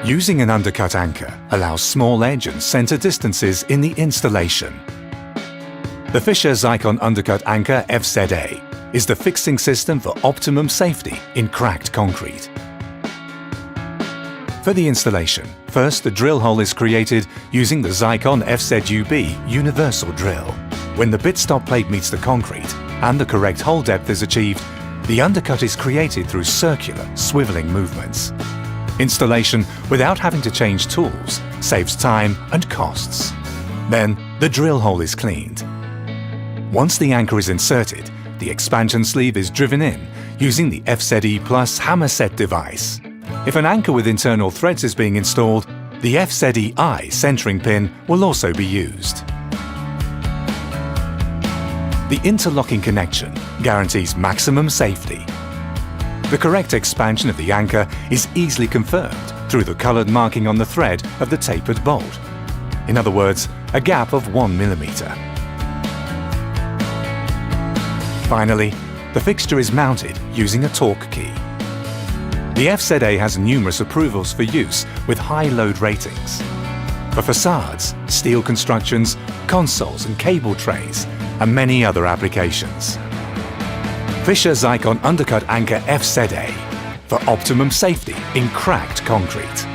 Using an undercut anchor allows small edge and center distances in the installation. The Fischer ZYKON undercut anchor FZA is the fixing system for optimum safety in cracked concrete. For the installation, first the drill hole is created using the ZYKON FZUB universal drill. When the bit stop plate meets the concrete and the correct hole depth is achieved, the undercut is created through circular, swiveling movements. Installation without having to change tools saves time and costs. Then the drill hole is cleaned. Once the anchor is inserted, the expansion sleeve is driven in using the FZE Plus hammer set device. If an anchor with internal threads is being installed, the FZEI centering pin will also be used. The interlocking connection guarantees maximum safety. The correct expansion of the anchor is easily confirmed through the coloured marking on the thread of the tapered bolt. In other words, a gap of 1 mm. Finally, the fixture is mounted using a torque key. The FZA has numerous approvals for use with high load ratings. For facades, steel constructions, consoles and cable trays, and many other applications. Fischer ZYKON undercut anchor FZA for optimum safety in cracked concrete.